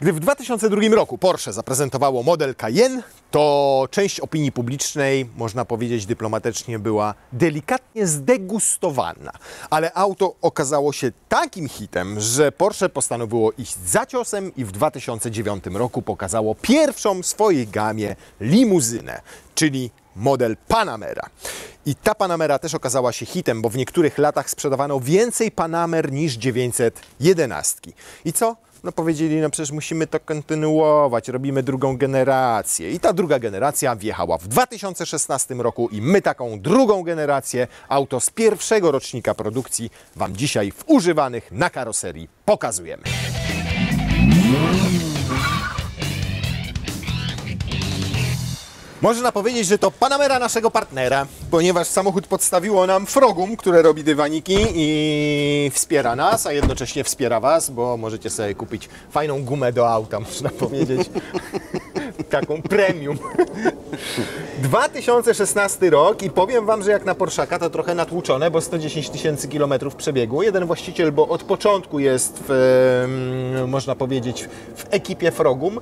Gdy w 2002 roku Porsche zaprezentowało model Cayenne, to część opinii publicznej, można powiedzieć dyplomatycznie, była delikatnie zdegustowana. Ale auto okazało się takim hitem, że Porsche postanowiło iść za ciosem i w 2009 roku pokazało pierwszą w swojej gamie limuzynę, czyli model Panamera. I ta Panamera też okazała się hitem, bo w niektórych latach sprzedawano więcej Panamer niż 911. I co? No powiedzieli, no przecież musimy to kontynuować, robimy drugą generację. I ta druga generacja wjechała w 2016 roku i my taką drugą generację, auto z pierwszego rocznika produkcji, Wam dzisiaj w używanych na karoserii pokazujemy. Można powiedzieć, że to Panamera naszego partnera, ponieważ samochód podstawiło nam Frogum, które robi dywaniki i wspiera nas, a jednocześnie wspiera Was, bo możecie sobie kupić fajną gumę do auta, można powiedzieć, taką premium. 2016 rok i powiem Wam, że jak na Porszaka to trochę natłuczone, bo 110 000 kilometrów przebiegu. Jeden właściciel, bo od początku jest, można powiedzieć, w ekipie Frogum.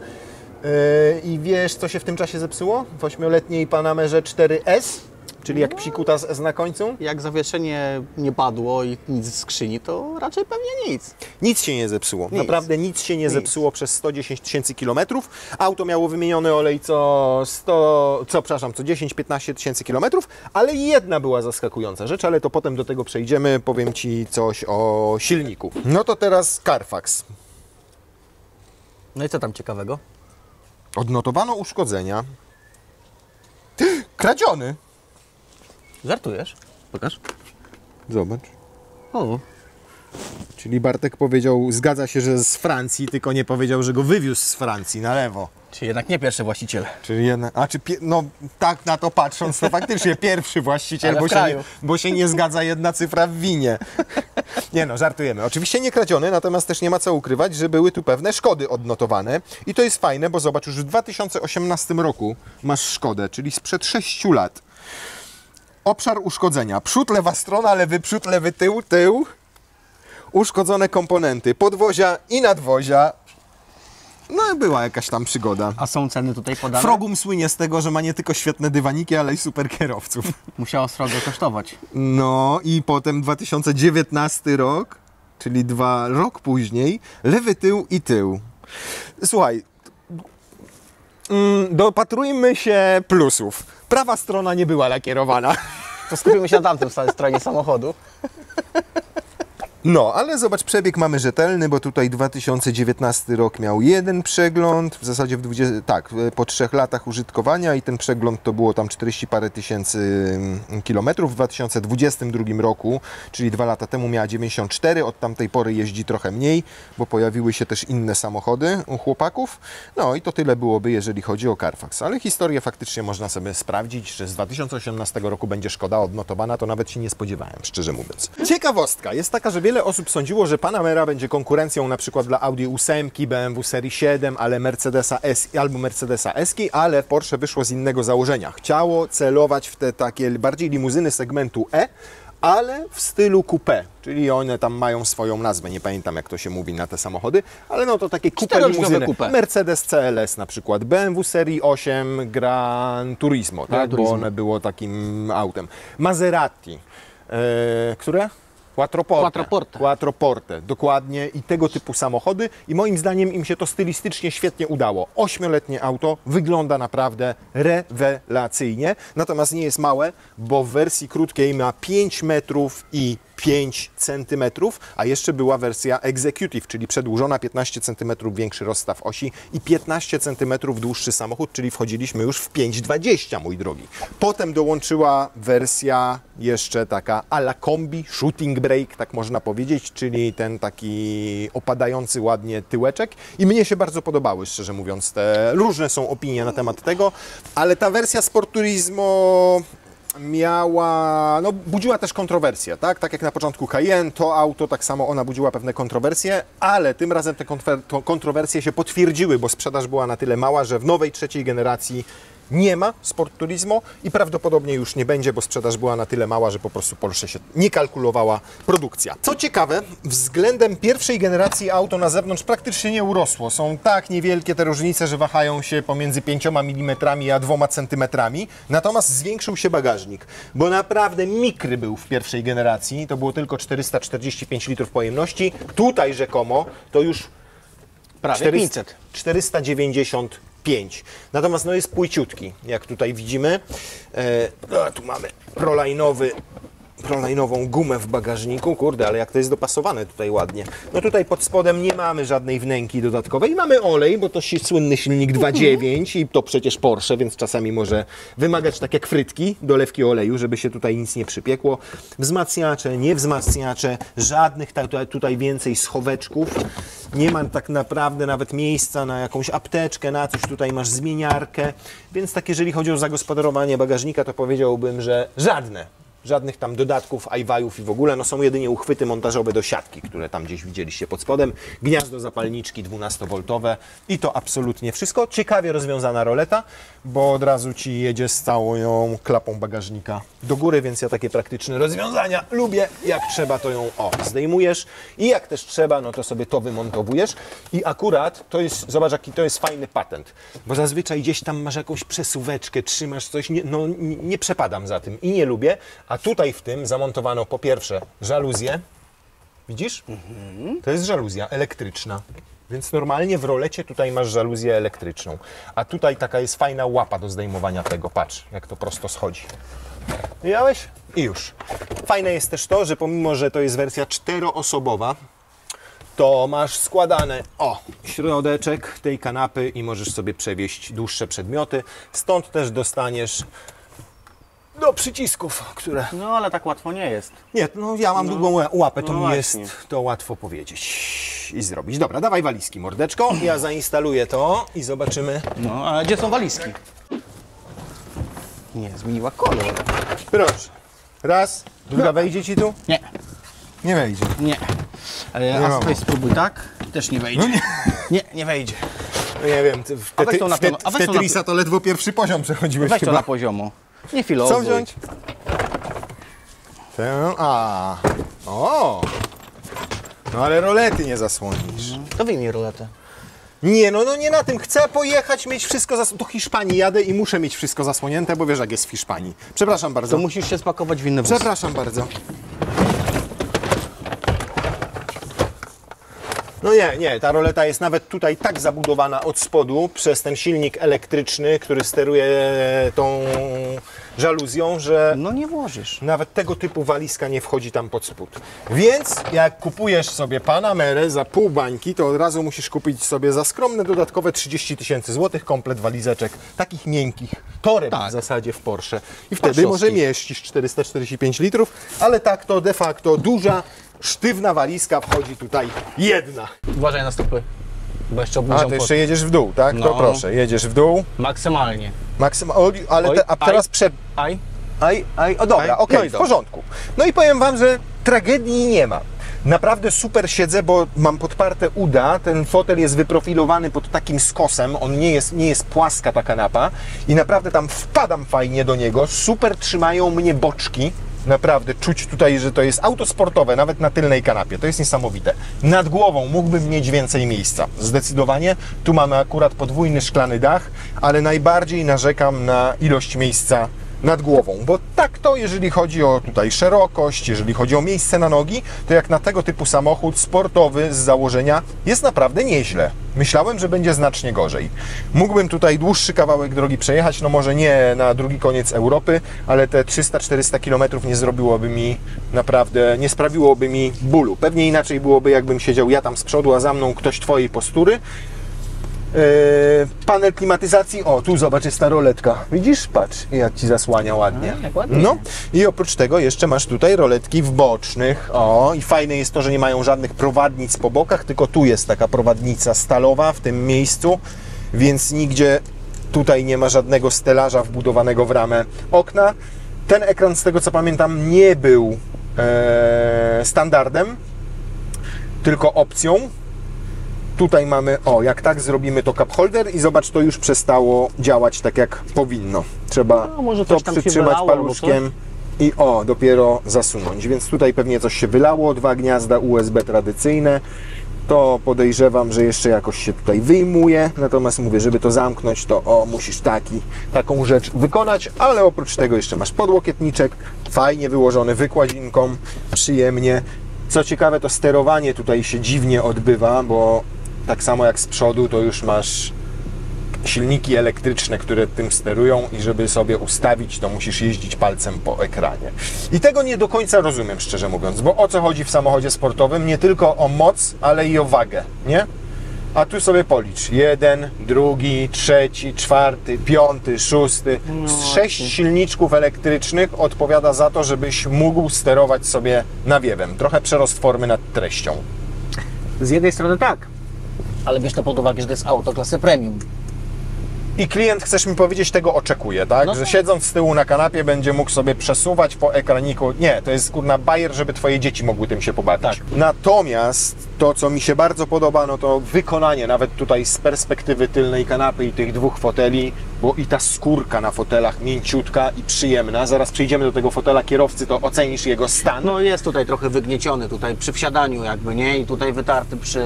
I wiesz, co się w tym czasie zepsuło? W 8-letniej Panamerze 4S, czyli jak psikuta z S na końcu? Jak zawieszenie nie padło i nic z skrzyni, to raczej pewnie nic. Nic się nie zepsuło. Nic. Naprawdę nic się nie zepsuło przez 110 000 kilometrów. Auto miało wymieniony olej co 10-15 tysięcy kilometrów, ale jedna była zaskakująca rzecz, ale to potem do tego przejdziemy, powiem Ci coś o silniku. No to teraz Carfax. No i co tam ciekawego? Odnotowano uszkodzenia. Kradziony. Żartujesz? Pokaż. Zobacz. O. Czyli Bartek powiedział, zgadza się, że z Francji, tylko nie powiedział, że go wywiózł z Francji na lewo. Czy jednak nie pierwszy właściciel. Czyli jednak, no tak na to patrząc, to faktycznie pierwszy właściciel, bo się nie zgadza jedna cyfra w winie. Nie no, żartujemy. Oczywiście nie kradziony, natomiast też nie ma co ukrywać, że były tu pewne szkody odnotowane. I to jest fajne, bo zobacz, już w 2018 roku masz szkodę, czyli sprzed 6 lat. Obszar uszkodzenia. Przód, lewa strona, lewy przód, lewy tył, tył. Uszkodzone komponenty podwozia i nadwozia. No była jakaś tam przygoda. A są ceny tutaj podane? Frogum słynie z tego, że ma nie tylko świetne dywaniki, ale i super kierowców. Musiało srogo kosztować. No i potem 2019 rok, czyli rok później, lewy tył i tył. Słuchaj, dopatrujmy się plusów. Prawa strona nie była lakierowana. To skupimy się na tamtym stronie samochodu. No, ale zobacz, przebieg mamy rzetelny, bo tutaj 2019 rok miał jeden przegląd, w zasadzie po 3 latach użytkowania i ten przegląd to było tam 40 parę tysięcy kilometrów. W 2022 roku, czyli 2 lata temu, miała 94, od tamtej pory jeździ trochę mniej, bo pojawiły się też inne samochody u chłopaków. No i to tyle byłoby, jeżeli chodzi o Carfax, ale historię faktycznie można sobie sprawdzić, że z 2018 roku będzie szkoda odnotowana, to nawet się nie spodziewałem, szczerze mówiąc. Ciekawostka jest taka, że wiele osób sądziło, że Panamera będzie konkurencją na przykład dla Audi 8, BMW serii 7, ale Mercedesa S albo Mercedesa S-ki, ale Porsche wyszło z innego założenia. Chciało celować w te takie bardziej limuzyny segmentu E, ale w stylu coupé, czyli one tam mają swoją nazwę, nie pamiętam jak to się mówi na te samochody, ale no to takie coupé limuzyny. Mercedes CLS na przykład, BMW serii 8 Gran Turismo, tak? Bo one było takim autem. Maserati, które? Quattroporte, dokładnie, i tego typu samochody i moim zdaniem im się to stylistycznie świetnie udało. 8-letnie auto wygląda naprawdę rewelacyjnie, natomiast nie jest małe, bo w wersji krótkiej ma 5 metrów i 5 cm, a jeszcze była wersja Executive, czyli przedłużona, 15 cm większy rozstaw osi i 15 cm dłuższy samochód, czyli wchodziliśmy już w 5,20, mój drogi. Potem dołączyła wersja jeszcze taka a la kombi, shooting brake, tak można powiedzieć, czyli ten taki opadający ładnie tyłeczek i mnie się bardzo podobały, szczerze mówiąc. Te różne są opinie na temat tego, ale ta wersja Sport Turismo budziła też kontrowersje, tak? Tak jak na początku Cayenne, to auto, tak samo ona budziła pewne kontrowersje, ale tym razem te kontrowersje się potwierdziły, bo sprzedaż była na tyle mała, że w nowej, trzeciej generacji nie ma Sport Turismo i prawdopodobnie już nie będzie, bo sprzedaż była na tyle mała, że po prostu Porsche się nie kalkulowała produkcja. Co ciekawe, względem pierwszej generacji auto na zewnątrz praktycznie nie urosło. Są tak niewielkie te różnice, że wahają się pomiędzy 5 mm a 2 cm. Natomiast zwiększył się bagażnik, bo naprawdę mikry był w pierwszej generacji. To było tylko 445 litrów pojemności. Tutaj rzekomo to już Prawie 500. 495. Natomiast no jest płyciutki, jak tutaj widzimy. Tu mamy prolajnową gumę w bagażniku. Kurde, ale jak to jest dopasowane tutaj ładnie. No tutaj pod spodem nie mamy żadnej wnęki dodatkowej. Mamy olej, bo to słynny silnik 2.9 i to przecież Porsche, więc czasami może wymagać tak jak frytki, dolewki oleju, żeby się tutaj nic nie przypiekło. Wzmacniacze, nie wzmacniacze, żadnych tutaj więcej schoweczków. Nie ma tak naprawdę nawet miejsca na jakąś apteczkę, na coś. Tutaj masz zmieniarkę, więc tak jeżeli chodzi o zagospodarowanie bagażnika, to powiedziałbym, że żadnych tam dodatków, iWajów i w ogóle, no są jedynie uchwyty montażowe do siatki, które tam gdzieś widzieliście pod spodem, gniazdo zapalniczki 12V i to absolutnie wszystko. Ciekawie rozwiązana roleta, bo od razu Ci jedzie z całą klapą bagażnika do góry, więc ja takie praktyczne rozwiązania lubię. Jak trzeba, to ją zdejmujesz i jak też trzeba, no to sobie to wymontowujesz i akurat to jest, zobacz jaki to jest fajny patent, bo zazwyczaj gdzieś tam masz jakąś przesuweczkę, trzymasz coś, nie przepadam za tym i nie lubię. A tutaj w tym zamontowano po pierwsze żaluzję, widzisz? To jest żaluzja elektryczna, więc normalnie w rolecie tutaj masz żaluzję elektryczną. A tutaj taka jest fajna łapa do zdejmowania tego, patrz jak to prosto schodzi. Widziałeś? I już. Fajne jest też to, że pomimo, że to jest wersja 4-osobowa, to masz składane, środeczek tej kanapy i możesz sobie przewieźć dłuższe przedmioty. Stąd też dostaniesz do przycisków, które... No ale tak łatwo nie jest. Nie, no ja mam długą łapę, to no mi właśnie. jest to łatwo powiedzieć i zrobić. Dobra, dawaj walizki, mordeczko. Ja zainstaluję to i zobaczymy. No, a gdzie są walizki? Nie, zmieniła kolor. Proszę. Raz, druga wejdzie Ci tu? Nie, Nie wejdzie. nie. Nie A mam. tutaj spróbuj tak, też nie wejdzie. No nie. Nie wejdzie. No nie wiem, A weź to na pewno- a w weź to na- Tetrisa to ledwo pierwszy poziom przechodziłeś Weź to chyba. na poziomo. Nie filozuj. Co wziąć? Tę, no ale rolety nie zasłonisz. To wyjmij roletę. Nie, no nie na tym. Chcę pojechać, mieć wszystko do Hiszpanii jadę i muszę mieć wszystko zasłonięte, bo wiesz jak jest w Hiszpanii. Przepraszam bardzo. To musisz się spakować w inny wóz. Przepraszam bardzo. No nie, ta roleta jest nawet tutaj tak zabudowana od spodu przez ten silnik elektryczny, który steruje tą żaluzją, że No nie włożysz. nawet tego typu walizka nie wchodzi tam pod spód. Więc jak kupujesz sobie Panamerę za pół bańki, to od razu musisz kupić sobie za skromne dodatkowe 30 000 złotych komplet walizeczek, takich miękkich, toreb w zasadzie w Porsche. I wtedy Porszowskich. może mieścisz 445 litrów, ale tak to de facto duża, sztywna walizka wchodzi tutaj jedna. Uważaj na stopy. Bo jeszcze A, obniżą to jeszcze jedziesz w dół, tak? No. To proszę, jedziesz w dół. maksymalnie. Ale Oj, a teraz przed... Aj. O dobra, okej, No i w dobrze. porządku. No i powiem Wam, że tragedii nie ma. Naprawdę super siedzę, bo mam podparte uda, ten fotel jest wyprofilowany pod takim skosem, on nie jest płaska ta kanapa i naprawdę tam wpadam fajnie do niego, super trzymają mnie boczki. Naprawdę czuć tutaj, że to jest auto sportowe, nawet na tylnej kanapie. To jest niesamowite. Nad głową mógłbym mieć więcej miejsca. Zdecydowanie. Tu mamy akurat podwójny szklany dach, ale najbardziej narzekam na ilość miejsca nad głową, bo tak to, jeżeli chodzi o tutaj szerokość, jeżeli chodzi o miejsce na nogi, to jak na tego typu samochód sportowy z założenia jest naprawdę nieźle. Myślałem, że będzie znacznie gorzej. Mógłbym tutaj dłuższy kawałek drogi przejechać, no może nie na drugi koniec Europy, ale te 300-400 km nie zrobiłoby mi naprawdę, nie sprawiłoby mi bólu. Pewnie inaczej byłoby, jakbym siedział ja tam z przodu, a za mną ktoś Twojej postury. Panel klimatyzacji, tu zobacz, jest ta roletka, widzisz? Patrz, jak Ci zasłania ładnie. Jak ładnie. No i oprócz tego jeszcze masz tutaj roletki w bocznych, i fajne jest to, że nie mają żadnych prowadnic po bokach, tylko tu jest taka prowadnica stalowa w tym miejscu, więc nigdzie tutaj nie ma żadnego stelaża wbudowanego w ramę okna. Ten ekran, z tego co pamiętam, nie był standardem, tylko opcją. Tutaj mamy, jak tak zrobimy to cup holder i zobacz, to już przestało działać tak jak powinno. Trzeba No, może to coś tam się przytrzymać wylało albo paluszkiem i dopiero zasunąć. Więc tutaj pewnie coś się wylało, 2 gniazda USB tradycyjne. To podejrzewam, że jeszcze jakoś się tutaj wyjmuje, natomiast mówię, żeby to zamknąć, to musisz taką rzecz wykonać, ale oprócz tego jeszcze masz podłokietniczek, fajnie wyłożony wykładzinką, przyjemnie. Co ciekawe, to sterowanie tutaj się dziwnie odbywa, bo tak samo jak z przodu, to już masz silniki elektryczne, które tym sterują i żeby sobie ustawić, to musisz jeździć palcem po ekranie. I tego nie do końca rozumiem, szczerze mówiąc, bo o co chodzi w samochodzie sportowym? Nie tylko o moc, ale i o wagę, nie? A tu sobie policz. 1, 2, 3, 4, 5, 6. Z 6 silniczków elektrycznych odpowiada za to, żebyś mógł sterować sobie nawiewem. Trochę przerost formy nad treścią. Z jednej strony tak, ale bierz to pod uwagę, że to jest auto klasy premium. I klient, chcesz mi powiedzieć, tego oczekuje, tak? No Że tak. siedząc z tyłu na kanapie będzie mógł sobie przesuwać po ekraniku. Nie, to jest kurna bajer, żeby twoje dzieci mogły tym się pobawić. Tak. Natomiast to, co mi się bardzo podoba, no to wykonanie, nawet tutaj z perspektywy tylnej kanapy i tych 2 foteli, bo i ta skórka na fotelach mięciutka i przyjemna. Zaraz przyjdziemy do tego fotela kierowcy, to ocenisz jego stan. No jest tutaj trochę wygnieciony, tutaj przy wsiadaniu jakby, nie? I tutaj wytarty przy...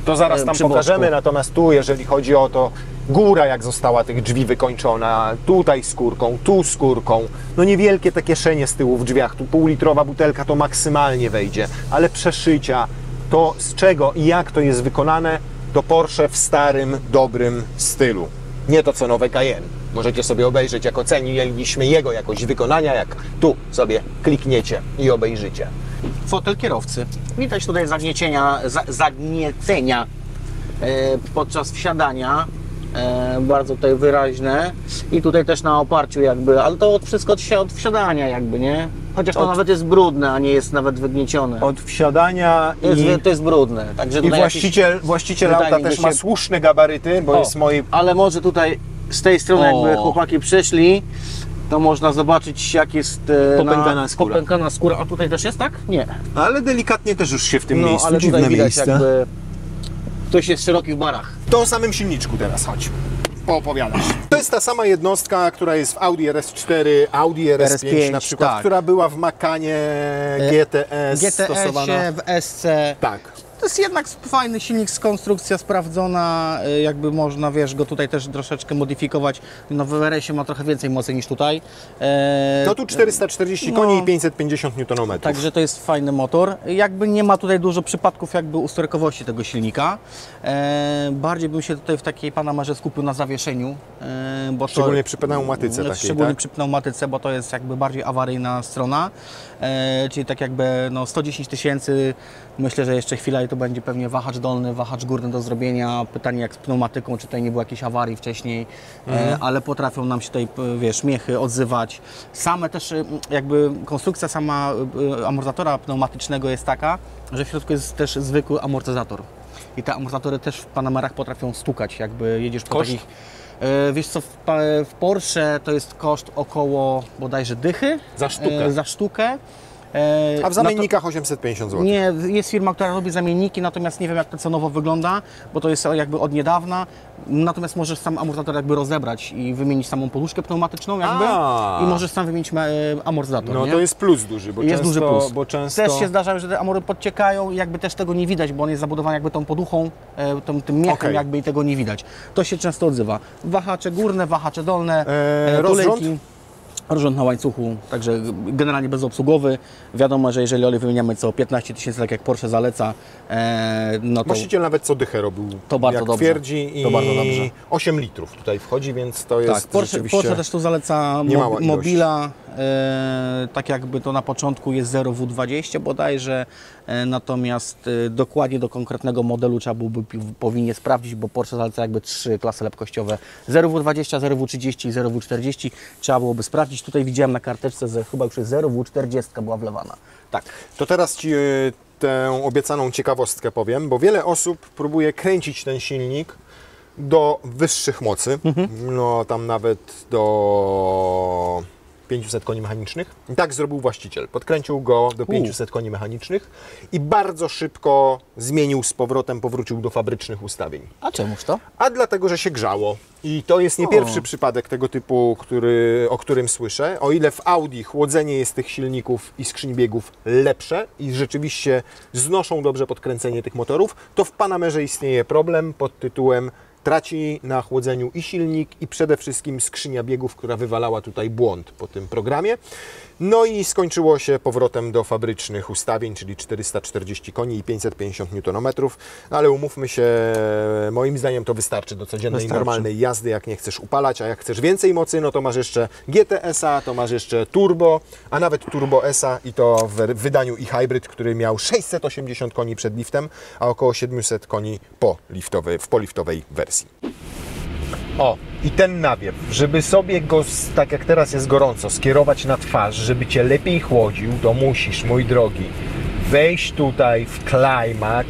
To zaraz tam przy pokażemy, boczku. natomiast tu, jeżeli chodzi o to, góra jak została tych drzwi wykończona, tutaj skórką, tu skórką, no niewielkie te kieszenie z tyłu w drzwiach, tu półlitrowa butelka to maksymalnie wejdzie, ale przeszycia, to z czego i jak to jest wykonane, to Porsche w starym, dobrym stylu. Nie to co nowe Cayenne. Możecie sobie obejrzeć, jak oceniliśmy jego jakość wykonania, jak tu sobie klikniecie i obejrzycie. Fotel kierowcy. Widać tutaj zagniecenia podczas wsiadania, bardzo tutaj wyraźne i tutaj też na oparciu jakby, ale to wszystko od wsiadania jakby, nie? Chociaż to nawet jest brudne, a nie jest nawet wygniecione. Od wsiadania To jest brudne. Także i tutaj właściciel auta wydajnik też by ma się- słuszne gabaryty, bo jest moi... Ale może tutaj z tej strony O. jakby chłopaki przeszli, to można zobaczyć jak jest Popękana skóra. popękana skóra. A tutaj też jest tak? Nie. Ale delikatnie też już się w tym miejscu, ale dziwne tutaj widać miejsce. jakby ktoś jest szeroki w barach. To o samym silniczku teraz chodź. Poopowiadasz. To jest ta sama jednostka, która jest w Audi RS4, Audi RS5, RS5, na przykład, tak. która była w Makanie GTS stosowana. w SC. Tak. To jest jednak fajny silnik, konstrukcja sprawdzona, jakby można, wiesz, go tutaj też troszeczkę modyfikować. No w RS-ie ma trochę więcej mocy niż tutaj. No tu 440 No. koni i 550 Nm. Także to jest fajny motor. Jakby nie ma tutaj dużo przypadków jakby usterkowości tego silnika. Bardziej bym się tutaj w takiej Panamerze skupił na zawieszeniu. Bo Szczególnie przy pneumatyce takiej, Szczególnie tak? przy pneumatyce, bo to jest jakby bardziej awaryjna strona. Czyli tak jakby 110 tysięcy, myślę, że jeszcze chwila i to będzie pewnie wahacz dolny, wahacz górny do zrobienia. Pytanie jak z pneumatyką, czy tutaj nie było jakiejś awarii wcześniej, ale potrafią nam się tutaj, wiesz, miechy odzywać. Same też jakby konstrukcja sama amortyzatora pneumatycznego jest taka, że w środku jest też zwykły amortyzator. I te amortyzatory też w Panamerach potrafią stukać, jakby jedziesz po Koszt? takich... Wiesz co, w Porsche to jest koszt około bodajże dychy Za sztukę. za sztukę. A w zamiennikach 850 zł. Nie, jest firma, która robi zamienniki, natomiast nie wiem jak to cenowo wygląda, bo to jest jakby od niedawna. Natomiast możesz sam amortyzator jakby rozebrać i wymienić samą poduszkę pneumatyczną jakby A. i możesz sam wymienić amortyzator, No nie? to jest plus duży, bo Jest często, duży plus. Bo często... Też się zdarzają, że te amory podciekają i jakby też tego nie widać, bo on jest zabudowany jakby tą poduchą, tym miechem Okej. jakby i tego nie widać. To się często odzywa. Wahacze górne, wahacze dolne, rozrząd? tulejki. Rozrząd na łańcuchu, także generalnie bezobsługowy. Wiadomo, że jeżeli olej wymieniamy co 15 tysięcy, tak jak Porsche zaleca, no to Właściciel nawet co dychę robił, To bardzo jak dobrze. twierdzi, i To bardzo dobrze. 8 litrów tutaj wchodzi, więc to jest tak, rzeczywiście... Porsche też tu zaleca niemała ilość. Mobila, tak jakby to na początku jest 0W20 bodajże, natomiast dokładnie do konkretnego modelu trzeba byłoby powinien sprawdzić, bo Porsche zaleca jakby 3 klasy lepkościowe 0W20, 0W30 i 0W40 trzeba byłoby sprawdzić. Tutaj widziałem na karteczce, że chyba już jest 0W40 była wlewana. Tak. To teraz Ci tę obiecaną ciekawostkę powiem, bo wiele osób próbuje kręcić ten silnik do wyższych mocy, no tam nawet do 500 koni mechanicznych. I tak zrobił właściciel. Podkręcił go do 500 koni mechanicznych i bardzo szybko zmienił z powrotem, powrócił do fabrycznych ustawień. A czemuż to? A dlatego, że się grzało. I to jest nie pierwszy przypadek tego typu, o którym słyszę. O ile w Audi chłodzenie jest tych silników i skrzyń biegów lepsze i rzeczywiście znoszą dobrze podkręcenie tych motorów, to w Panamerze istnieje problem pod tytułem traci na chłodzeniu i silnik, i przede wszystkim skrzynia biegów, która wywalała tutaj błąd po tym programie. No i skończyło się powrotem do fabrycznych ustawień, czyli 440 koni i 550 Nm. Ale umówmy się, moim zdaniem to wystarczy do codziennej, normalnej jazdy, jak nie chcesz upalać, a jak chcesz więcej mocy, no to masz jeszcze GTS-a, to masz jeszcze Turbo, a nawet Turbo S-a i to w wydaniu e-hybrid, który miał 680 koni przed liftem, a około 700 koni w poliftowej wersji. O, i ten nawiew, żeby sobie go, tak jak teraz jest gorąco, skierować na twarz, żeby Cię lepiej chłodził, to musisz, mój drogi, wejść tutaj w klimat,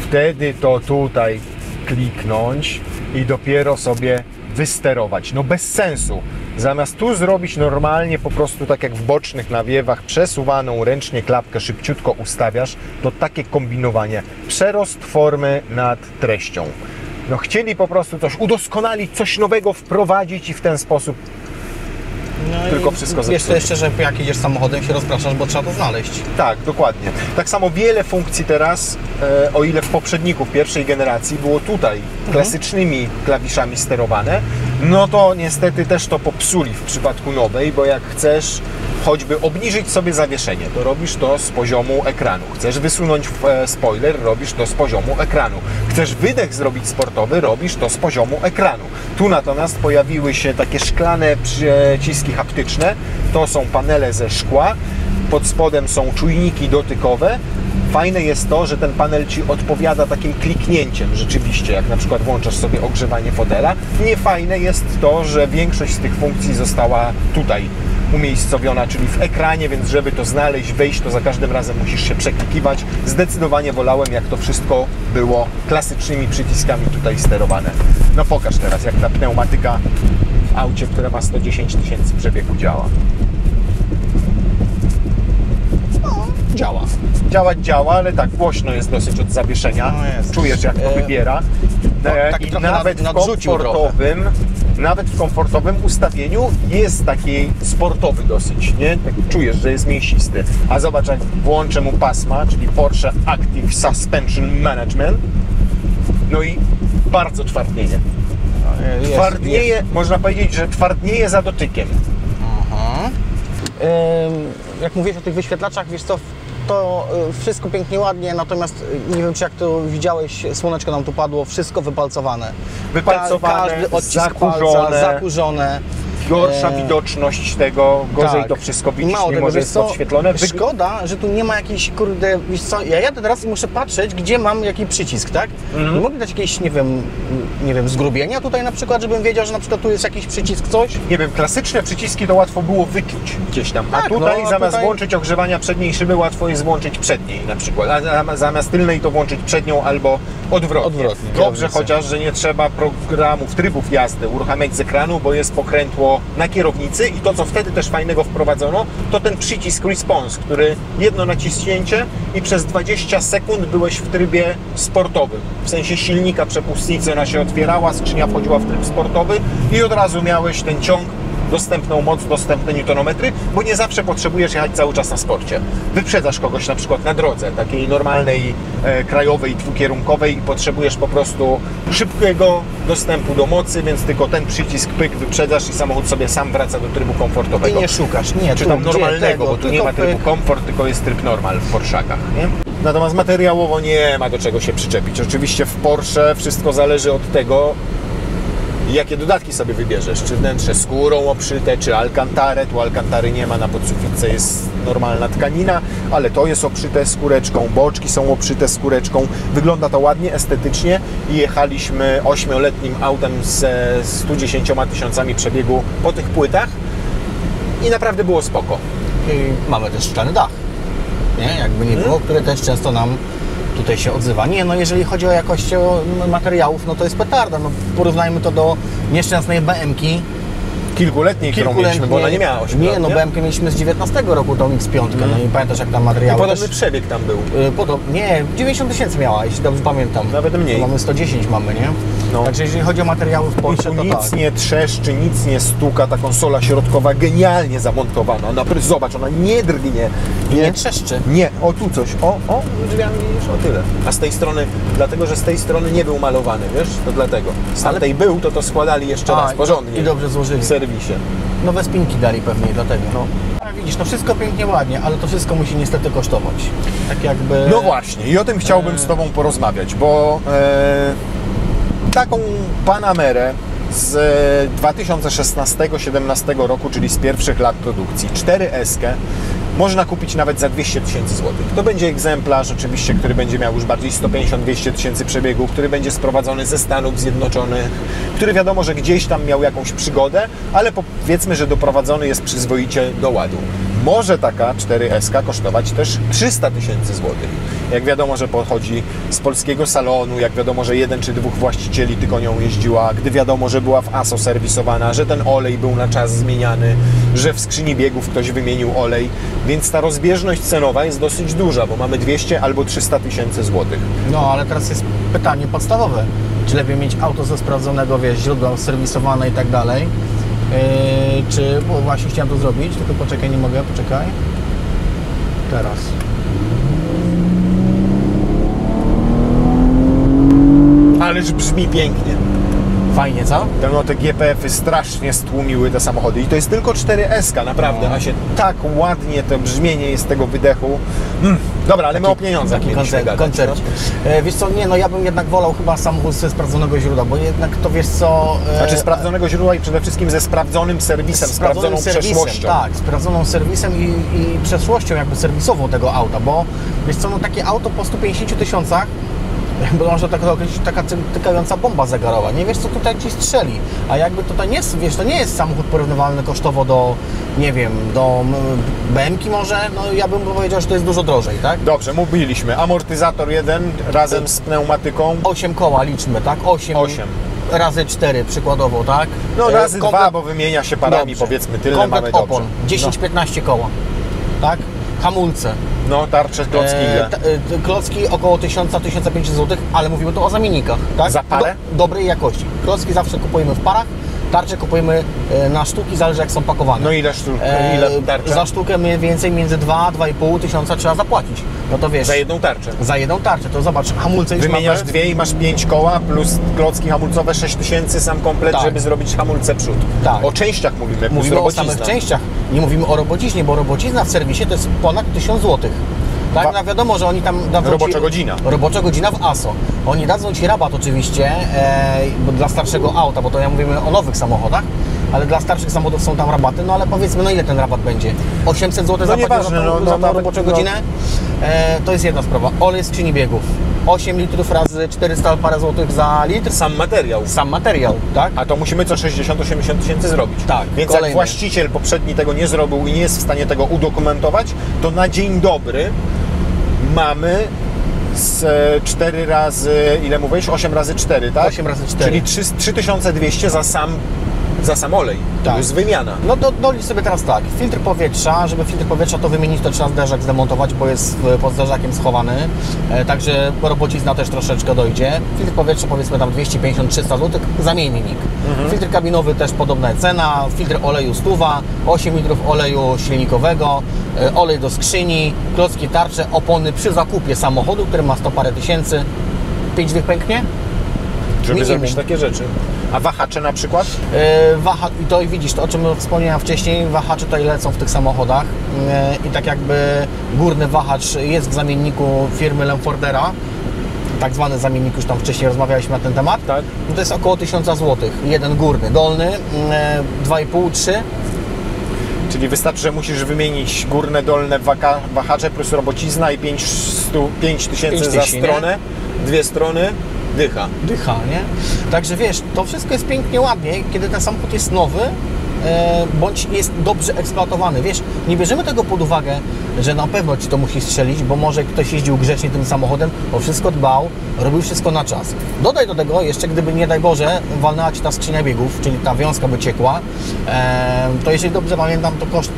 wtedy to tutaj kliknąć i dopiero sobie wysterować. No bez sensu. Zamiast tu zrobić normalnie, po prostu tak jak w bocznych nawiewach, przesuwaną ręcznie klapkę szybciutko ustawiasz, to takie kombinowanie. Przerost formy nad treścią. No chcieli po prostu coś udoskonalić, coś nowego wprowadzić i w ten sposób tylko wszystko zepsuć. Jeszcze, że jak jedziesz samochodem się rozpraszasz, bo trzeba to znaleźć. Tak, dokładnie. Tak samo wiele funkcji teraz, o ile w poprzedników pierwszej generacji było tutaj klasycznymi klawiszami sterowane, no to niestety też to popsuli w przypadku nowej, bo jak chcesz choćby obniżyć sobie zawieszenie, to robisz to z poziomu ekranu. Chcesz wysunąć spoiler, robisz to z poziomu ekranu. Chcesz wydech zrobić sportowy, robisz to z poziomu ekranu. Tu natomiast pojawiły się takie szklane przyciski haptyczne. To są panele ze szkła. Pod spodem są czujniki dotykowe. Fajne jest to, że ten panel Ci odpowiada takim kliknięciem rzeczywiście, jak na przykład włączasz sobie ogrzewanie fotela. Niefajne jest to, że większość z tych funkcji została tutaj umiejscowiona, czyli w ekranie, więc żeby to znaleźć, wejść, to za każdym razem musisz się przeklikiwać. Zdecydowanie wolałem, jak to wszystko było klasycznymi przyciskami tutaj sterowane. No pokaż teraz, jak ta pneumatyka w aucie, które ma 110 000 przebiegu działa. Działa. Działać działa, ale tak głośno jest dosyć od zawieszenia. No jest. Czujesz, jak to wybiera. tak I trochę nawet w komfortowym ustawieniu jest taki sportowy dosyć, nie? Tak czujesz, że jest mięsisty. A zobacz, jak włączę mu pasma, czyli Porsche Active Suspension Management, no i bardzo twardnieje. Twardnieje, można powiedzieć, że twardnieje za dotykiem. Jak mówiłeś o tych wyświetlaczach, wiesz co, to wszystko pięknie, ładnie, natomiast nie wiem, czy jak to widziałeś, słoneczko nam tu padło, wszystko wypalcowane. Wypalcowane, Każdy odcisk zakurzone. palca, zakurzone. Gorsza widoczność tego, gorzej to wszystko widzisz, Mało mimo tego, że jest podświetlone. Szkoda, że tu nie ma jakiejś, kurde, wiesz co, ja jadę teraz i muszę patrzeć, gdzie mam jaki przycisk, tak? Nie mogli dać jakieś, nie wiem, zgrubienia tutaj na przykład, żebym wiedział, że na przykład tu jest jakiś przycisk, coś? Nie wiem, klasyczne przyciski to łatwo było wykluć gdzieś tam, a Tak, tutaj no, zamiast tutaj... włączyć ogrzewania przedniej szyby, łatwo jest włączyć przedniej na przykład, a zamiast tylnej to włączyć przednią albo odwrotnie. Dobrze chociaż, że nie trzeba programów, trybów jazdy uruchamiać z ekranu, bo jest pokrętło na kierownicy i to, co wtedy też fajnego wprowadzono, to ten przycisk response, który jedno naciśnięcie i przez 20 sekund byłeś w trybie sportowym. W sensie silnika, przepustnicy, ona się otwierała, skrzynia wchodziła w tryb sportowy i od razu miałeś ten ciąg, dostępną moc, dostępne newtonometry, bo nie zawsze potrzebujesz jechać cały czas na sporcie. Wyprzedzasz kogoś na przykład na drodze, takiej normalnej, krajowej, dwukierunkowej i potrzebujesz po prostu szybkiego dostępu do mocy, więc tylko ten przycisk pyk wyprzedzasz i samochód sobie sam wraca do trybu komfortowego. I nie szukasz, nie, czy tam normalnego, bo tu nie ma trybu komfort, tylko jest tryb normal w Porszakach, nie? Natomiast materiałowo nie ma do czego się przyczepić. Oczywiście w Porsche wszystko zależy od tego, jakie dodatki sobie wybierzesz, czy wnętrze skórą obszyte, czy alkantarę. Tu alkantary nie ma, na podsufitce jest normalna tkanina, ale to jest obszyte skóreczką, boczki są obszyte skóreczką. Wygląda to ładnie, estetycznie i jechaliśmy 8-letnim autem ze 110 000 przebiegu po tych płytach i naprawdę było spoko. I mamy też szklany dach, nie? Jakby nie było, które też często nam tutaj się odzywa. Nie, no jeżeli chodzi o jakość materiałów, no to jest petarda. No, porównajmy to do nieszczęsnej BM-ki, kilkuletniej, którą mieliśmy, bo ona nie miała 8 lat, Nie, no BMK mieliśmy z 19 roku tą X5, no i pamiętasz jak tam I materiały podobny też... przebieg tam był. Nie, 90 000 miała, jeśli dobrze pamiętam. Nawet mniej. To mamy 110 mamy, nie? No. Także jeżeli chodzi o materiały w I Porsche, tu to nic tak. nie trzeszczy, nic nie stuka, ta konsola środkowa genialnie zamontowana. Zobacz, ona nie drgnie. Nie trzeszczy. Nie, o tu coś, o, drzwiami widzisz, o tyle. A z tej strony, dlatego że z tej strony nie był malowany, wiesz, to dlatego. Z tamtej był, to składali jeszcze raz, porządnie. I dobrze złożyli. W serwisie. Nowe spinki dali pewnie dlatego. No. A widzisz, no wszystko pięknie, ładnie, ale to wszystko musi niestety kosztować. Tak jakby... No właśnie, i o tym chciałbym z Tobą porozmawiać, bo taką Panamerę z 2016-17 roku, czyli z pierwszych lat produkcji, 4S-kę, można kupić nawet za 200 000 złotych. To będzie egzemplarz oczywiście, który będzie miał już bardziej 150-200 tysięcy przebiegu, który będzie sprowadzony ze Stanów Zjednoczonych, który wiadomo, że gdzieś tam miał jakąś przygodę, ale powiedzmy, że doprowadzony jest przyzwoicie do ładu. Może taka 4S kosztować też 300 000 złotych. Jak wiadomo, że pochodzi z polskiego salonu, jak wiadomo, że 1 czy 2 właścicieli tylko nią jeździła, gdy wiadomo, że była w ASO serwisowana, że ten olej był na czas zmieniany, że w skrzyni biegów ktoś wymienił olej, więc ta rozbieżność cenowa jest dosyć duża, bo mamy 200 albo 300 000 złotych. No, ale teraz jest pytanie podstawowe. Czy lepiej mieć auto ze sprawdzonego, wiesz, źródła serwisowane i tak dalej, czy, bo właśnie chciałem to zrobić, tylko poczekaj, nie mogę, poczekaj. Teraz. Ależ brzmi pięknie. Fajnie, co? No, te GPF-y strasznie stłumiły te samochody i to jest tylko 4S, naprawdę, No. a się tak ładnie to brzmienie jest tego wydechu. Dobra, ale my o pieniądzach Taki mieliśmy gadać, koncert. no. Wiesz co, nie, no ja bym jednak wolał chyba samochód ze sprawdzonego źródła, bo jednak to wiesz co... Znaczy sprawdzonego źródła i przede wszystkim ze sprawdzonym serwisem, sprawdzoną przeszłością. Tak, sprawdzoną serwisem i przeszłością jakby serwisową tego auta, bo wiesz co, no takie auto po 150 000, bo można tak określić, taka tykająca bomba zegarowa, nie wiesz co tutaj ci strzeli, a jakby to nie jest, wiesz, to nie jest samochód porównywalny kosztowo do, nie wiem, do BM-ki może, no ja bym powiedział, że to jest dużo drożej, tak? Dobrze, mówiliśmy, amortyzator 1 razem z pneumatyką. 8 koła liczmy, tak? 8 razy 4 przykładowo, tak? No razy 2, bo wymienia się parami, dobrze. powiedzmy, tyle Komplet mamy dobrze. opon, 10-15 koła, tak? Hamulce. No, tarcze, klocki ile? Klocki około 1000-1500 zł, ale mówimy tu o zamiennikach, tak? Za parę? Dobrej jakości. Klocki zawsze kupujemy w parach, tarcze kupujemy na sztuki, zależy jak są pakowane. No ile sztuk, ile tarcze? Za sztukę mniej więcej między 2-2,5 tysiąca trzeba zapłacić. No to wiesz... Za jedną tarczę. Za jedną tarczę, to zobacz, hamulce już Wymieniasz mamy. dwie i masz 5 koła, plus klocki hamulcowe 6000, sam komplet, Tak. żeby zrobić hamulce przód. Tak. O częściach mówimy, plus Mówimy o robocizna. samych częściach, nie mówimy o robociźnie, bo robocizna w serwisie to jest ponad 1000 zł. Tak, no wiadomo, że oni tam dadzą Robocza godzina. Robocza godzina w ASO. Oni dadzą Ci rabat oczywiście, bo dla starszego auta, bo to ja mówimy o nowych samochodach, ale dla starszych samochodów są tam rabaty, no ale powiedzmy, no ile ten rabat będzie? 800 zł zapłacił nieważne, za tą, no za tą nawet, roboczą no. godzinę? To jest jedna sprawa. Olej skrzyni biegów. 8 litrów razy 400 parę złotych za litr. Sam materiał. Sam materiał, tak? A to musimy co 60-80 tysięcy zrobić. Tak, Więc kolejny. jak właściciel poprzedni tego nie zrobił i nie jest w stanie tego udokumentować, to na dzień dobry mamy z 4 razy, ile mówisz? 8 razy 4, tak? 8 razy 4. Czyli 3200 za sam olej. Tak. To jest wymiana. No to dolicz sobie teraz tak, filtr powietrza, żeby filtr powietrza to wymienić, to trzeba zderzak zdemontować, bo jest pod zderzakiem schowany, także robocizna też troszeczkę dojdzie. Filtr powietrza powiedzmy tam 250-300 zł, zamiennik. Filtr kabinowy też podobna cena, filtr oleju 100, 8 litrów oleju silnikowego, olej do skrzyni, klocki, tarcze, opony przy zakupie samochodu, który ma 100 parę tysięcy, 5 dych pęknie? Żeby Minimum. zrobić takie rzeczy. A wahacze na przykład? I to widzisz, to o czym wspomniałem wcześniej, wahacze tutaj lecą w tych samochodach i tak jakby górny wahacz jest w zamienniku firmy Lemfordera, tak zwany zamiennik, już tam wcześniej rozmawialiśmy na ten temat, Tak. no to jest około 1000 zł, jeden górny, dolny 2,5-3. Czyli wystarczy, że musisz wymienić górne, dolne wahacze plus robocizna i 5 tysięcy za stronę, dwie strony, dycha. Dycha, nie? Także wiesz, to wszystko jest pięknie, ładnie, kiedy ten samochód jest nowy, bądź jest dobrze eksploatowany. Wiesz, nie bierzemy tego pod uwagę, że na pewno Ci to musi strzelić, bo może ktoś jeździł grzecznie tym samochodem, o wszystko dbał, robił wszystko na czas. Dodaj do tego jeszcze, gdyby nie daj Boże walnęła Ci ta skrzynia biegów, czyli ta wiązka by ciekła, to jeżeli dobrze pamiętam, to koszt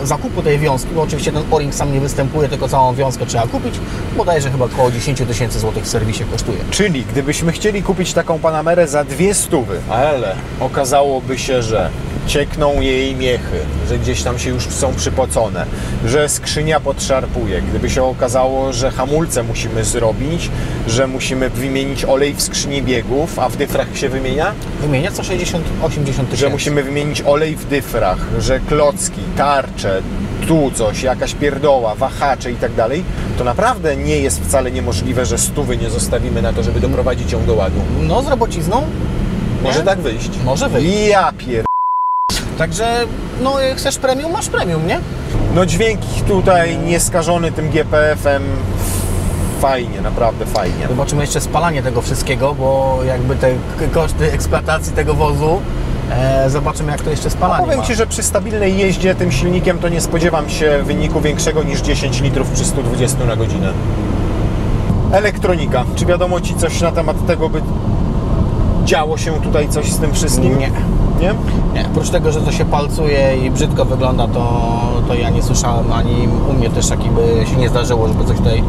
zakupu tej wiązki, bo oczywiście ten O-ring sam nie występuje, tylko całą wiązkę trzeba kupić, bodajże chyba około 10 000 złotych w serwisie kosztuje. Czyli gdybyśmy chcieli kupić taką Panamerę za 200, ale okazałoby się, że ciekną jej miechy, że gdzieś tam się już są przypocone, że skrzynia podszarpuje, gdyby się okazało, że hamulce musimy zrobić, że musimy wymienić olej w skrzyni biegów, a w dyfrach się wymienia? Wymienia co 60-80 tysięcy. Że musimy wymienić olej w dyfrach, że klocki, tarcze, tu coś, jakaś pierdoła, wahacze i tak dalej, to naprawdę nie jest wcale niemożliwe, że 100 nie zostawimy na to, żeby doprowadzić ją do ładu. No z robocizną Może tak wyjść. może wyjść. Ja pier... Także no jak chcesz premium, masz premium, nie? No dźwięk tutaj nieskażony tym GPF-em, fajnie, naprawdę fajnie. Zobaczymy jeszcze spalanie tego wszystkiego, bo jakby te koszty eksploatacji tego wozu, zobaczymy jak to jeszcze spalanie Powiem ma. Ci, że przy stabilnej jeździe tym silnikiem to nie spodziewam się wyniku większego niż 10 litrów przy 120 na godzinę. Elektronika. Czy wiadomo Ci coś na temat tego, by działo się tutaj coś z tym wszystkim? Nie. Nie? Nie, oprócz tego, że to się palcuje i brzydko wygląda, to ja nie słyszałem, ani u mnie też takiego się nie zdarzyło, żeby coś tutaj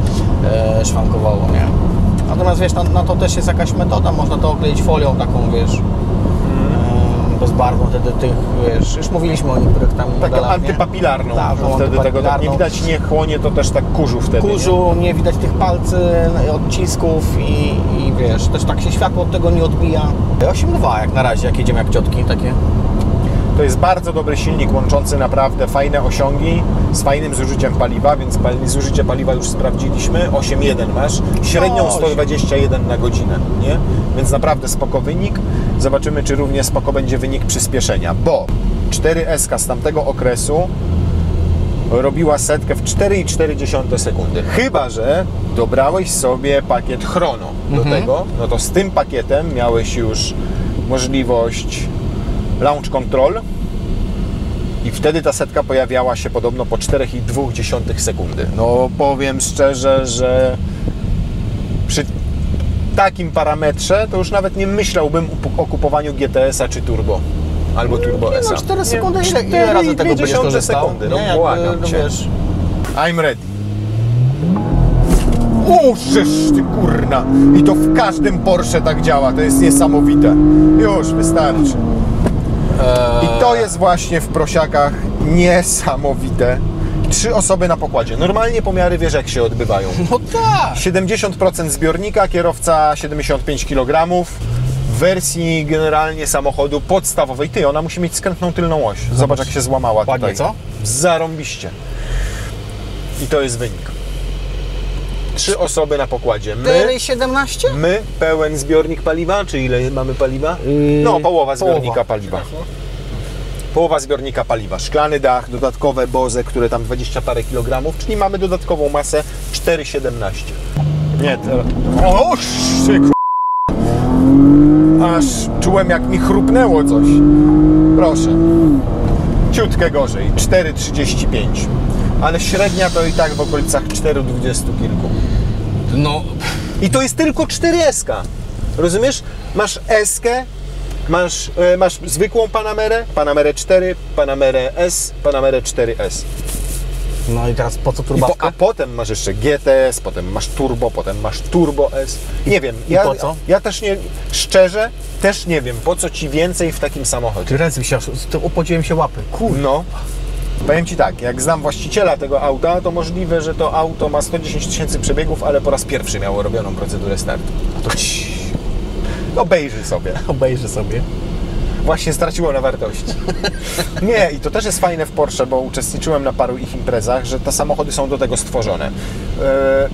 szwankowało, nie? Natomiast wiesz, na to też jest jakaś metoda, można to okleić folią taką, wiesz, bezbarwną, wtedy tych, wiesz, już mówiliśmy o niektórych tam Taką modelach, nie? antypapilarną. Tak, że wtedy tego tak nie widać, nie chłonie, to też tak kurzu wtedy. Kurzu, nie widać tych palcy, odcisków i wiesz, też tak się światło od tego nie odbija. 8.2 jak na razie, jak jedziemy jak ciotki takie. To jest bardzo dobry silnik łączący naprawdę fajne osiągi z fajnym zużyciem paliwa, więc zużycie paliwa już sprawdziliśmy. 8,1 masz, średnią 121 na godzinę, nie? Więc naprawdę spoko wynik. Zobaczymy, czy równie spoko będzie wynik przyspieszenia, bo 4S z tamtego okresu robiła setkę w 4,4 sekundy. Chyba że dobrałeś sobie pakiet Chrono do tego, no to z tym pakietem miałeś już możliwość launch control i wtedy ta setka pojawiała się podobno po 4,2 sekundy. No powiem szczerze, że przy takim parametrze to już nawet nie myślałbym o kupowaniu GTS-a czy Turbo. Albo Turbo S-a. No 4 sekundy, ile razy tego będziesz korzystał? sekundy, no Nie, jakby, błagam no Cię. wiesz. I'm ready. O, żeż ty kurna! I to w każdym Porsche tak działa, to jest niesamowite. Już, wystarczy. I to jest właśnie w prosiakach niesamowite. 3 osoby na pokładzie. Normalnie pomiary wiesz jak się odbywają. No tak! 70% zbiornika, kierowca 75 kg. W wersji generalnie samochodu podstawowej. Ty, ona musi mieć skrętną tylną oś. Zobacz jak się złamała Ładnie, tutaj. co? Zarąbiście. I to jest wynik. 3 osoby na pokładzie. My 4,17? pełen zbiornik paliwa, czy ile mamy paliwa? No, połowa zbiornika paliwa. Połowa zbiornika paliwa. Szklany dach, dodatkowe boze, które tam 20 parę kilogramów, czyli mamy dodatkową masę 4,17. Nie, teraz... O, ty aż czułem jak mi chrupnęło coś. Proszę. Ciutkę gorzej, 4,35. Ale średnia to i tak w okolicach 4,20 kilku. No, I to jest tylko 4S. Rozumiesz? Masz S-kę, masz zwykłą Panamerę 4, Panamerę S, Panamerę 4S. no i teraz po co turbawka? A potem masz jeszcze GTS, potem masz Turbo, potem masz Turbo S. Nie wiem, po co? Ja też nie, szczerze, też nie wiem, po co Ci więcej w takim samochodzie. Ty ręce mi się, upodziłem się łapy. Kurde. No, powiem Ci tak, jak znam właściciela tego auta, to możliwe, że to auto ma 110 tysięcy przebiegów, ale po raz pierwszy miało robioną procedurę startu. To Obejrzyj sobie. obejrzę sobie. Właśnie straciło na wartości. Nie, i to też jest fajne w Porsche, bo uczestniczyłem na paru ich imprezach, że te samochody są do tego stworzone.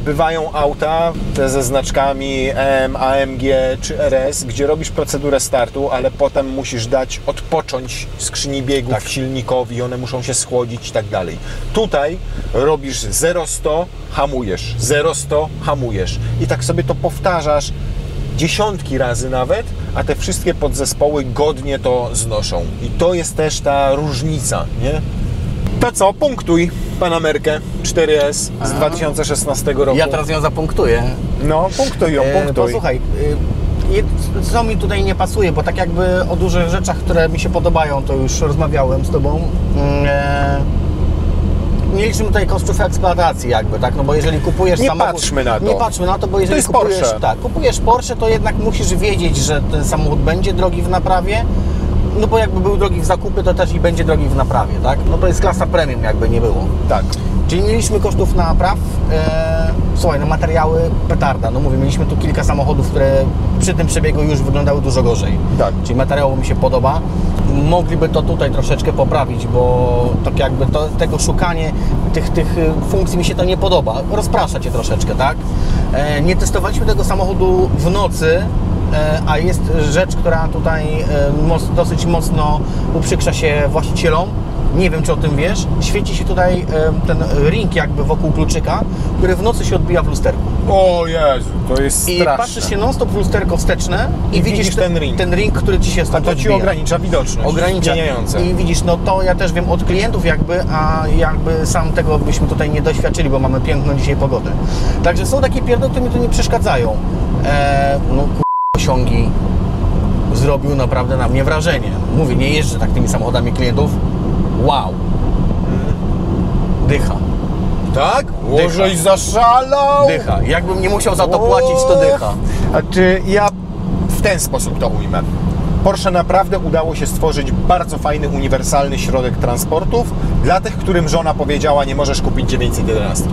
Bywają auta, te ze znaczkami M, AMG czy RS, gdzie robisz procedurę startu, ale potem musisz dać odpocząć skrzyni biegów, silnikowi, one muszą się schłodzić i tak dalej. Tutaj robisz 0-100, hamujesz, 0-100, hamujesz. I tak sobie to powtarzasz dziesiątki razy nawet, a te wszystkie podzespoły godnie to znoszą. I to jest też ta różnica, nie? To co? Punktuj. Panamerkę 4S z 2016 roku. Ja teraz ją zapunktuję. No, punktuj ją, punktuj. Posłuchaj, co mi tutaj nie pasuje, bo tak jakby o dużych rzeczach, które mi się podobają, to już rozmawiałem z Tobą. Nie liczymy tutaj kosztów eksploatacji jakby, tak? No bo jeżeli kupujesz Nie samochód... patrzmy na to. Nie patrzmy na to, bo jeżeli jest kupujesz, Porsche. tak, kupujesz Porsche, to jednak musisz wiedzieć, że ten samochód będzie drogi w naprawie. No bo jakby był drogi w zakupy, to też i będzie drogi w naprawie, tak? No to jest klasa premium, jakby nie było. Tak. Czyli mieliśmy kosztów napraw, słuchaj, no materiały petarda, no mówię, mieliśmy tu kilka samochodów, które przy tym przebiegu już wyglądały dużo gorzej. Tak. Czyli materiałowo mi się podoba. Mogliby to tutaj troszeczkę poprawić, bo tak jakby tego szukanie tych funkcji mi się to nie podoba. Rozprasza Cię troszeczkę, tak? Nie testowaliśmy tego samochodu w nocy, a jest rzecz, która tutaj dosyć mocno uprzykrza się właścicielom. Nie wiem, czy o tym wiesz. Świeci się tutaj ten ring jakby wokół kluczyka, który w nocy się odbija w lusterku. O Jezu, to jest I straszne. patrzysz się non-stop w lusterko wsteczne i widzisz ten ring. który Ci się A stąd to Ci odbija. ogranicza widoczność. Ogranicza. Zmieniające. I widzisz, no to ja też wiem od klientów jakby, a jakby sam tego byśmy tutaj nie doświadczyli, bo mamy piękną dzisiaj pogodę. Także są takie pierdoły, które mi tu nie przeszkadzają. No osiągi zrobił naprawdę na mnie wrażenie. Mówię, nie jeżdżę tak tymi samochodami klientów. Wow. Dycha. Tak? Łożeś zaszalał! Dycha. Jakbym nie musiał za to płacić, to dycha. A czy ja w ten sposób to ujmę? Porsche naprawdę udało się stworzyć bardzo fajny, uniwersalny środek transportów dla tych, którym żona powiedziała, nie możesz kupić 911.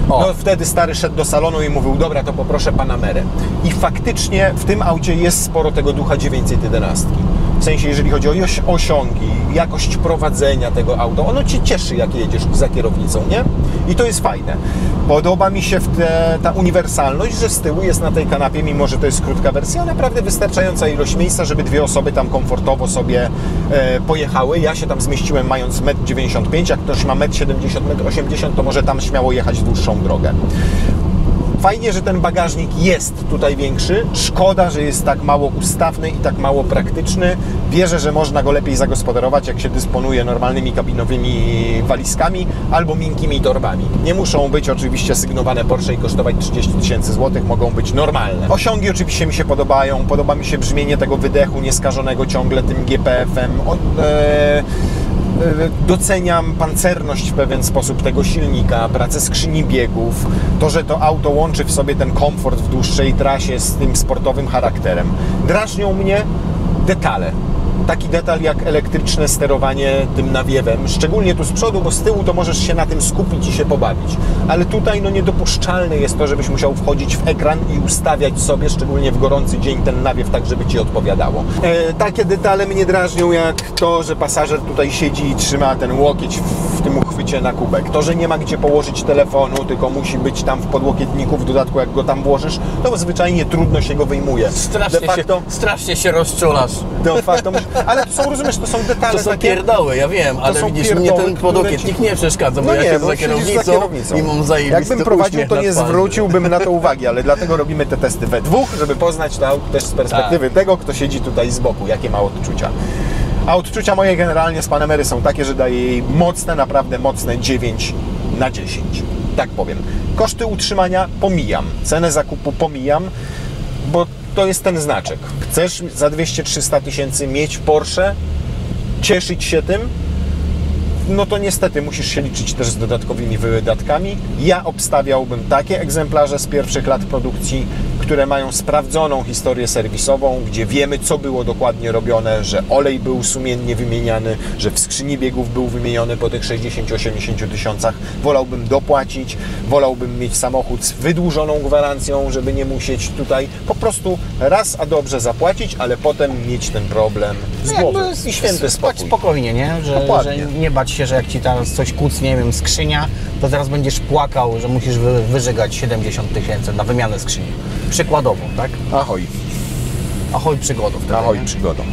O. No wtedy stary szedł do salonu i mówił, dobra, to poproszę Panamerę. I faktycznie w tym aucie jest sporo tego ducha 911. W sensie, jeżeli chodzi o osiągi, jakość prowadzenia tego auta, ono Cię cieszy, jak jedziesz za kierownicą, nie? I to jest fajne. Podoba mi się ta uniwersalność, że z tyłu jest na tej kanapie, mimo że to jest krótka wersja, naprawdę wystarczająca ilość miejsca, żeby dwie osoby tam komfortowo sobie pojechały. Ja się tam zmieściłem mając 1,95 m, jak ktoś ma 1,70 m, 1,80 m, to może tam śmiało jechać dłuższą drogę. Fajnie, że ten bagażnik jest tutaj większy. Szkoda, że jest tak mało ustawny i tak mało praktyczny. Wierzę, że można go lepiej zagospodarować, jak się dysponuje normalnymi kabinowymi walizkami albo miękkimi torbami. Nie muszą być oczywiście sygnowane Porsche i kosztować 30 000 złotych, mogą być normalne. Osiągi oczywiście mi się podobają. Podoba mi się brzmienie tego wydechu nieskażonego ciągle tym GPF-em. Doceniam pancerność w pewien sposób tego silnika, pracę skrzyni biegów, to, że to auto łączy w sobie ten komfort w dłuższej trasie z tym sportowym charakterem. Drażnią mnie detale. Taki detal jak elektryczne sterowanie tym nawiewem, szczególnie tu z przodu, bo z tyłu to możesz się na tym skupić i się pobawić. Ale tutaj no niedopuszczalne jest to, żebyś musiał wchodzić w ekran i ustawiać sobie, szczególnie w gorący dzień, ten nawiew tak, żeby Ci odpowiadało. Takie detale mnie drażnią jak to, że pasażer tutaj siedzi i trzyma ten łokieć w tym uchwycie na kubek. To, że nie ma gdzie położyć telefonu, tylko musi być tam w podłokietniku, w dodatku jak go tam włożysz, to zwyczajnie trudno się go wyjmuje. Strasznie się rozczulasz. Ale to są, rozumiesz, to są detale To są takie... pierdoły, ja wiem, ale widzisz, mnie ten podłokietnik nie przeszkadza, bo No ja nie, siedzę bo za kierownicą i mam zajebisty Jakbym prowadził, uśmiech to na nie twarzy. zwróciłbym na to uwagi, ale dlatego robimy te testy we dwóch, żeby poznać to auto też z perspektywy tego, kto siedzi tutaj z boku, jakie ma odczucia. A odczucia moje generalnie z Panamery są takie, że daję jej mocne, naprawdę mocne 9 na 10. Tak powiem. Koszty utrzymania pomijam, cenę zakupu pomijam, bo to jest ten znaczek. Chcesz za 200-300 tysięcy mieć Porsche, cieszyć się tym, no to niestety musisz się liczyć też z dodatkowymi wydatkami. Ja obstawiałbym takie egzemplarze z pierwszych lat produkcji, które mają sprawdzoną historię serwisową, gdzie wiemy, co było dokładnie robione, że olej był sumiennie wymieniany, że w skrzyni biegów był wymieniony po tych 60-80 tysiącach. Wolałbym dopłacić, wolałbym mieć samochód z wydłużoną gwarancją, żeby nie musieć tutaj po prostu raz a dobrze zapłacić, ale potem mieć ten problem z głowy i święty spać spokój. spokojnie, nie? Że nie bać się, że jak Ci teraz coś kucnie, nie wiem, skrzynia, to zaraz będziesz płakał, że musisz wyżygać 70 tysięcy na wymianę skrzyni. Przykładowo, tak? Ahoj. Ahoj przygodą wtedy. Ahoj nie? przygodą.